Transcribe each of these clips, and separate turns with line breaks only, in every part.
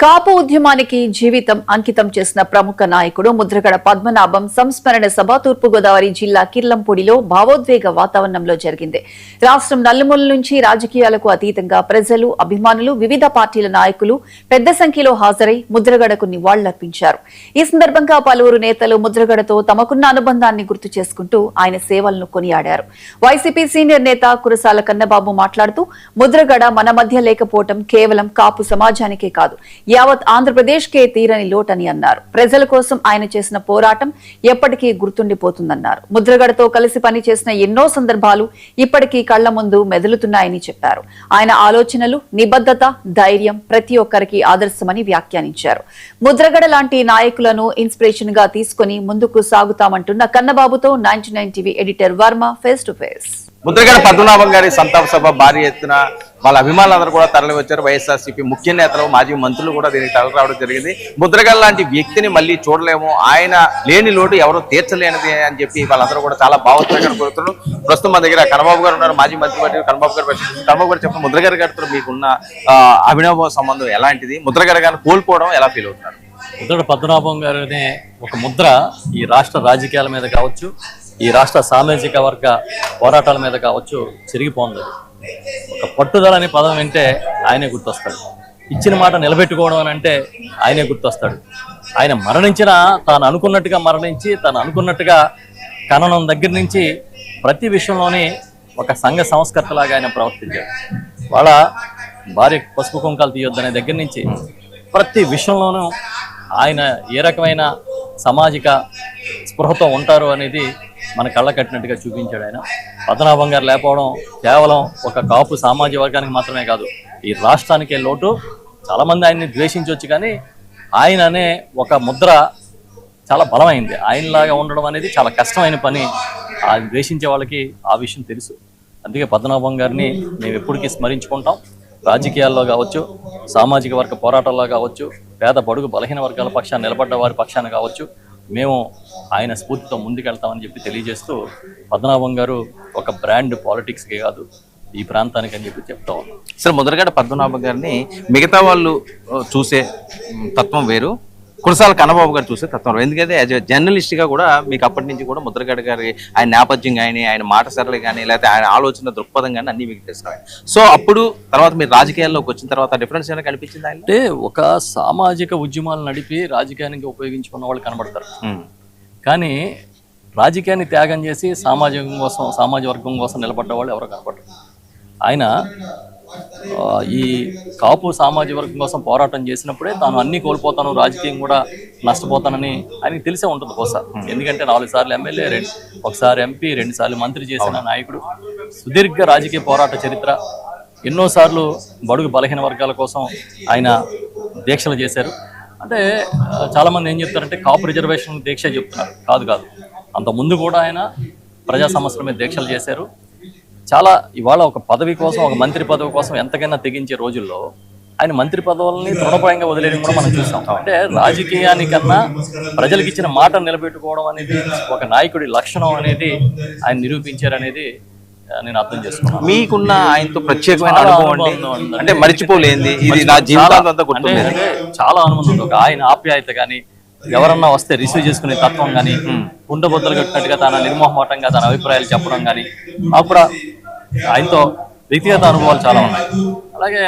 కాపు ఉద్యమానికి జీవితం అంకితం చేసిన ప్రముఖ నాయకుడు ముద్రగడ పద్మనాభం సంస్మరణ సభ తూర్పుగోదావరి జిల్లా కిర్లంపూడిలో భావోద్వేగ వాతావరణంలో జరిగింది. రాష్ట్రం నలుమూలల నుంచి రాజకీయాలకు అతీతంగా ప్రజలు, అభిమానులు, వివిధ పార్టీల నాయకులు పెద్ద సంఖ్యలో హాజరై ముద్రగడకు నివాళులర్పించారు. ఈ సందర్భంగా పలువురు నేతలు ముద్రగడతో తమకున్న అనుబంధాన్ని గుర్తు చేసుకుంటూ ఆయన సేవలను కొనియాడారు. వైసీపీ సీనియర్ నేత కురసాల కన్నబాబు మాట్లాడుతూ ముద్రగడ మన మధ్య లేకపోవడం కేవలం కాపు సమాజానికే కాదు, యావత్ ఆంధ్రప్రదేశ్ కే తీరని లోటని అన్నారు. ప్రజల కోసం ఆయన చేసిన పోరాటం ఎప్పటికీ గుర్తుండిపోతుందన్నారు. ముద్రగడతో కలిసి పనిచేసిన ఎన్నో సందర్భాలు ఇప్పటికీ కళ్ల ముందు మెదులుతున్నాయని చెప్పారు. ఆయన ఆలోచనలు, నిబద్ధత, ధైర్యం ప్రతి ఒక్కరికి ఆదర్శమని వ్యాఖ్యానించారు. ముద్రగడ లాంటి నాయకులను ఇన్స్పిరేషన్ గా తీసుకుని ముందుకు సాగుతామంటున్న కన్నబాబుతో 99 TV editor Varma face to face.
Mudragada Padmanabham గారి సంతాప సభ భారీ ఎత్తున వాళ్ళ అభిమానులందరూ కూడా తరలి వచ్చారు. వైఎస్ఆర్సీపీ ముఖ్య నేతలు, మాజీ మంత్రులు కూడా దీనికి తరలి రావడం జరిగింది. ముద్రగడ లాంటి వ్యక్తిని మళ్ళీ చూడలేము, ఆయన లేని లోటు ఎవరో తీర్చలేనిది అని చెప్పి వాళ్ళందరూ కూడా చాలా భావోద్వేగాన్ని కోరుతున్నారు. ప్రస్తుతం మన దగ్గర కన్నబాబు గారు ఉన్నారు, మాజీ మంత్రి కన్నబాబు గారు చెప్పిన ముద్రగడ గారితో మీకున్న అభినవ సంబంధం ఎలాంటిది? ముద్రగడ గారిని కోల్పోవడం ఎలా ఫీల్ అవుతున్నారు?
ముద్రగడ పద్మనాభం గారు అనే ఒక ముద్ర ఈ రాష్ట్ర రాజకీయాల మీద కావచ్చు, ఈ రాష్ట్ర సామాజిక వర్గ పోరాటాల మీద కావచ్చు చెరిగిపోతుంది. ఒక పట్టుదల అనే పదం వింటే ఆయనే గుర్తొస్తాడు. ఇచ్చిన మాట నిలబెట్టుకోవడం అని అంటే ఆయనే గుర్తొస్తాడు. ఆయన మరణించిన తాను అనుకున్నట్టుగా మరణించి, తాను అనుకున్నట్టుగా కననం దగ్గర నుంచి ప్రతి విషయంలోని ఒక సంఘ సంస్కర్తలాగా ఆయన ప్రవర్తించాడు. వాళ్ళ భార్య పసుపు కుంకాలు తీయొద్దనే దగ్గర నుంచి ప్రతి విషయంలోనూ ఆయన ఏ రకమైన సామాజిక స్పృహతో ఉంటారు అనేది మన కళ్ళ కట్టినట్టుగా చూపించాడు. ఆయన పద్మనాభం గారు లేకపోవడం కేవలం ఒక కాపు సామాజిక వర్గానికి మాత్రమే కాదు, ఈ రాష్ట్రానికే లోటు. చాలామంది ఆయన్ని ద్వేషించవచ్చు, కానీ ఆయన అనే ఒక ముద్ర చాలా బలమైంది. ఆయనలాగా ఉండడం అనేది చాలా కష్టమైన పని. ఆ ద్వేషించే వాళ్ళకి ఆ విషయం తెలుసు. అందుకే పద్మనాభం గారిని మేము ఎప్పటికీ స్మరించుకుంటాం. రాజకీయాల్లో కావచ్చు, సామాజిక వర్గ పోరాటాల్లో కావచ్చు, పేద బడుగు బలహీన వర్గాల పక్షాన్ని నిలబడ్డ వారి పక్షాన కావచ్చు, మేము ఆయన స్ఫూర్తితో ముందుకెళ్తామని చెప్పి తెలియజేస్తూ, పద్మనాభం గారు ఒక బ్రాండ్ పాలిటిక్స్కే కాదు ఈ ప్రాంతానికి అని చెప్పి చెప్తా ఉన్నాం.
సార్, ముద్రగడ పద్మనాభం గారిని మిగతా వాళ్ళు చూసే తత్వం వేరు, కురసాల కన్నబాబు గారు చూసే తత్వం వేరు. ఎందుకంటే యాజ్ ఎ జర్నలిస్ట్గా కూడా మీకు అప్పటి నుంచి కూడా ముద్రగడ గారి ఆయన నేపథ్యం కానీ, ఆయన మాట సరళి కానీ, లేకపోతే ఆయన ఆలోచన దృక్పథం కానీ అన్ని మీకు తెలుస్తున్నాయి. సో అప్పుడు తర్వాత మీరు రాజకీయాల్లోకి వచ్చిన తర్వాత డిఫరెన్స్ ఏమైనా కనిపించింది?
అంటే ఒక సామాజిక ఉద్యమాలు నడిపి రాజకీయానికి ఉపయోగించుకున్న వాళ్ళు కనబడతారు, కానీ రాజకీయాన్ని త్యాగం చేసి సామాజిక వర్గం కోసం నిలబడ్డ వాళ్ళు ఎవరో కనపడరు. ఆయన ఈ కాపు సామాజిక వర్గం కోసం పోరాటం చేసినప్పుడే తాను అన్ని కోల్పోతాను, రాజకీయం కూడా నష్టపోతానని ఆయనకి తెలిసే ఉంటుంది బహుశా. ఎందుకంటే 4 సార్లు ఎమ్మెల్యే, ఒకసారి ఎంపీ, 2 సార్లు మంత్రి చేసిన నాయకుడు, సుదీర్ఘ రాజకీయ పోరాట చరిత్ర, ఎన్నోసార్లు బడుగు బలహీన వర్గాల కోసం ఆయన దీక్షలు చేశారు. అంటే చాలామంది ఏం చెప్తారంటే కాపు రిజర్వేషన్ దీక్ష చెప్తున్నారు. కాదు, అంత ముందు కూడా ఆయన ప్రజా సమస్యల మీద దీక్షలు చేశారు. చాలా ఇవాళ ఒక పదవి కోసం, ఒక మంత్రి పదవి కోసం ఎంతకైనా తెగించే రోజుల్లో ఆయన మంత్రి పదవుల్ని తృణప్రాయంగా వదిలేయడం కూడా మనం చూసాం. అంటే రాజకీయానికన్నా ప్రజలకు ఇచ్చిన మాట నిలబెట్టుకోవడం అనేది ఒక నాయకుడి లక్షణం అనేది ఆయన నిరూపించారనేది నేను అర్థం చేసుకున్నాను.
మీకున్న ఆయనతో ప్రత్యేకమైన అనుభవం అంటే మర్చిపోలేంది, ఇది నా జీవితాంతం అంతా గుర్తుంది.
అంటే చాలా అనుభవం ఉంది. ఒక ఆయన ఆప్యాయత కానీ, ఎవరన్నా వస్తే రిసీవ్ చేసుకునే తత్వం కానీ, కుండబొద్దలు కట్టినట్టుగా తన నిర్మోహమాటంగా తన అభిప్రాయాలు చెప్పడం కానీ, అప్పుడు ఆయనతో వ్యక్తిగత అనుభవాలు చాలా ఉన్నాయి. అలాగే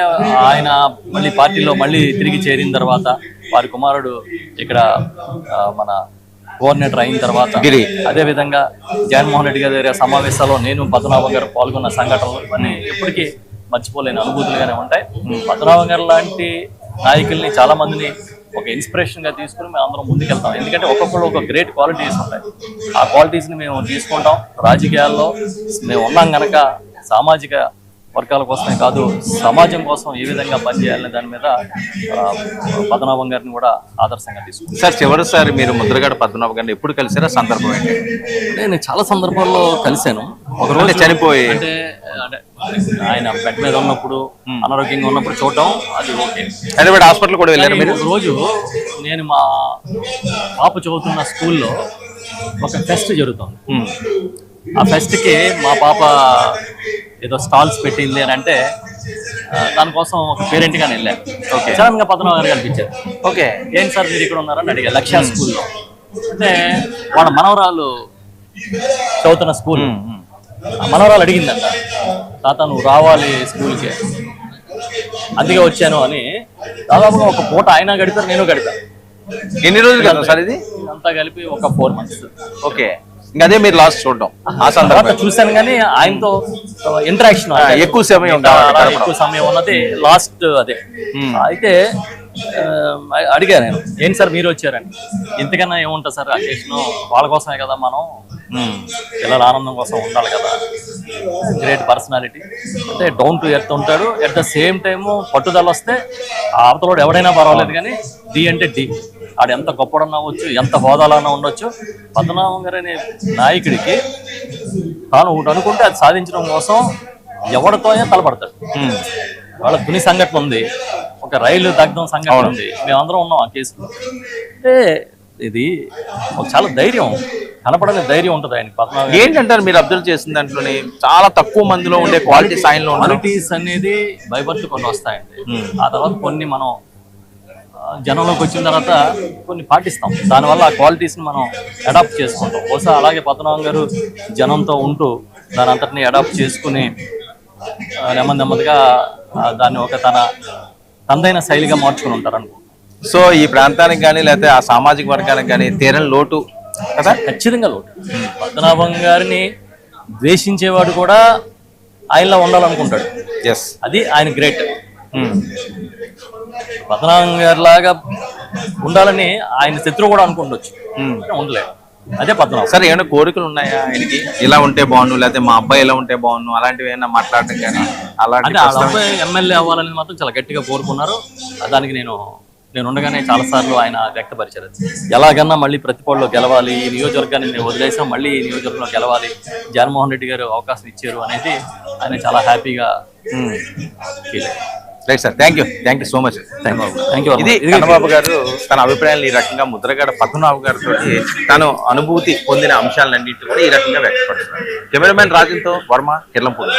ఆయన మళ్ళీ పార్టీలో తిరిగి చేరిన తర్వాత వారి కుమారుడు ఇక్కడ మన కోఆర్డినేటర్ అయిన తర్వాత, అదేవిధంగా జగన్మోహన్ రెడ్డి గారి దగ్గర సమావేశాల్లో నేను పద్మనాభం గారు పాల్గొన్న సంఘటనలు ఇవన్నీ ఎప్పటికీ మర్చిపోలేని అనుభూతులుగానే ఉంటాయి. పద్మనాభం గారు లాంటి నాయకుల్ని, చాలా మందిని ఒక ఇన్స్పిరేషన్ గా తీసుకుని మేము అందరం ముందుకెళ్తాం. ఎందుకంటే ఒక్కొక్కరు ఒక గ్రేట్ క్వాలిటీస్ ఉంటాయి. ఆ క్వాలిటీస్ని మేము తీసుకుంటాం. రాజకీయాల్లో మేము ఉన్నాం కనుక సామాజిక వర్గాల కోసమే కాదు, సమాజం కోసం ఏ విధంగా పనిచేయాలనే దాని మీద పద్మనాభం గారిని కూడా ఆదర్శంగా తీసుకుంటాం.
సార్, చివరిసారి మీరు ముద్రగడ పద్మనాభం గారిని ఎప్పుడు కలిసారా? సందర్భం ఏంటి?
నేను చాలా సందర్భాల్లో కలిశాను.
ఒక రోజు చనిపోయి
అంటే ఆయన బెడ్ మీద ఉన్నప్పుడు, అనారోగ్యంగా ఉన్నప్పుడు చూడటం అది ఓకే.
హైదరాబాద్ హాస్పిటల్ కూడా వెళ్ళారు మీరు?
రోజు నేను మా పాప చదువుతున్న స్కూల్లో ఒక ఫెస్ట్ జరుగుతుంది. ఆ ఫెస్ట్కి మా పాప ఏదో స్టాల్స్ పెట్టింది అని అంటే దానికోసం ఒక పేరెంట్గానే వెళ్ళాను. సడన్ గా పద్మనాభం గారు కనిపించారు.
ఓకే.
ఏంటి సార్ మీరు ఇక్కడ ఉన్నారని అడిగా. లక్ష్య స్కూల్లో అంటే వాళ్ళ మనవరాలు చదువుతున్న స్కూల్. మనవరాలు అడిగిందంట, తాత నువ్వు రావాలి స్కూల్కి, అందుకే వచ్చాను అని. దాదాపుగా ఒక పూట ఆయన గడిపారు, నేను గడిపాను.
ఎన్ని రోజులు కదా సార్ ఇది?
అంతా కలిపి ఒక 4 months.
ఓకే. ఇంకా అదే మీరు లాస్ట్ చూడడం ఆ సందర్భంగా
చూశాను, కానీ ఆయనతో ఇంటరాక్షన్
ఎక్కువ సమయం
ఎక్కువ సమయం ఉన్నది లాస్ట్ అదే. అయితే అడిగాను నేను, ఏంటి సార్ మీరు వచ్చారని. ఇంతకన్నా ఏముంటుంది సార్, అకేషన్ వాళ్ళ కోసమే కదా, మనం పిల్లల ఆనందం కోసం ఉండాలి కదా. గ్రేట్ పర్సనాలిటీ, అంటే డౌన్ టు ఎర్త్ ఉంటాడు. అట్ ద సేమ్ టైము పట్టుదల వస్తే ఆ అవతలోడు ఎవడైనా పర్వాలేదు, కానీ డి అంటే డి. ఆడు ఎంత గొప్పడన్నా అవ్వచ్చు, ఎంత హోదాలన్నా ఉండొచ్చు. పద్మనాభం గారు అనే నాయకుడికి తాను ఒకటి అనుకుంటే అది సాధించడం కోసం ఎవరితో తలపడతాడు. వాళ్ళ తుని సంఘటన ఉంది, ఒక రైలు దగ్ధం సంఘటన ఉంది, మేమందరం ఉన్నాం ఆ కేసులో. అంటే ఇది చాలా ధైర్యం, కనపడని ధైర్యం ఉంటుంది ఆయనకి. పద్మనాభం
ఏంటంటారు మీరు అబ్జర్వ్ చేసిన దాంట్లోనే చాలా తక్కువ మందిలో ఉండే క్వాలిటీ స్థాయిలో
క్వాలిటీస్ అనేది బైబర్త్ కొన్ని వస్తాయండి. ఆ తర్వాత కొన్ని మనం జనంలోకి వచ్చిన తర్వాత కొన్ని పాటిస్తాం, దానివల్ల ఆ క్వాలిటీస్ని మనం అడాప్ట్ చేసుకుంటాం. బహుశా అలాగే పద్మనాభం గారు జనంతో ఉంటూ దాని అంతటిని అడాప్ట్ చేసుకుని నెమ్మదిగా దాన్ని ఒక తనదైన శైలిగా మార్చుకుని ఉంటారు అనుకో.
సో ఈ ప్రాంతానికి కానీ లేకపోతే ఆ సామాజిక వర్గానికి కానీ తీరని లోటు కదా?
ఖచ్చితంగా లోటు. పద్మనాభం గారిని ద్వేషించేవాడు కూడా ఆయనలో ఉండాలనుకుంటాడు.
ఎస్,
అది ఆయన గ్రేట్. పద్మనాభం గారి లాగా ఉండాలని ఆయన శత్రువు కూడా అనుకుండొచ్చు, ఉండలేదు. అదే పద్మనాభం.
సరే, ఏమైనా కోరికలు ఉన్నాయా ఆయనకి, ఇలా ఉంటే బాగుండు, లేకపోతే మా అబ్బాయి ఇలా ఉంటే బాగుండు, అలాంటివి ఏమైనా మాట్లాడటం కానీ అలాంటి?
అంటే వాళ్ళ అబ్బాయి ఎమ్మెల్యే అవ్వాలని మాత్రం చాలా గట్టిగా కోరుకున్నారు. దానికి నేను ఉండగానే చాలా సార్లు ఆయన వ్యక్తపరిచారు. ఎలాగన్నా మళ్ళీ ప్రతిపాడులో గెలవాలి, ఈ నియోజకవర్గాన్ని మేము వదిలేసాం, మళ్ళీ ఈ నియోజకవర్గంలో గెలవాలి, జగన్మోహన్ రెడ్డి గారు అవకాశం ఇచ్చారు అనేది ఆయన చాలా హ్యాపీగా ఫీల్ అయ్యారు.
Right sir, thank you so much.
Thank you.
ఇది కన్నబాబు గారు తన అభిప్రాయాలు ఈ రకంగా ముద్రగడ పద్మనాభం గారితో తాను అనుభూతి పొందిన అంశాలన్నింటినీ కూడా ఈ రకంగా వ్యక్తపరుస్తున్నారు. కెమెరామెన్ రాజన్తో వర్మ, కిర్లంపూడి.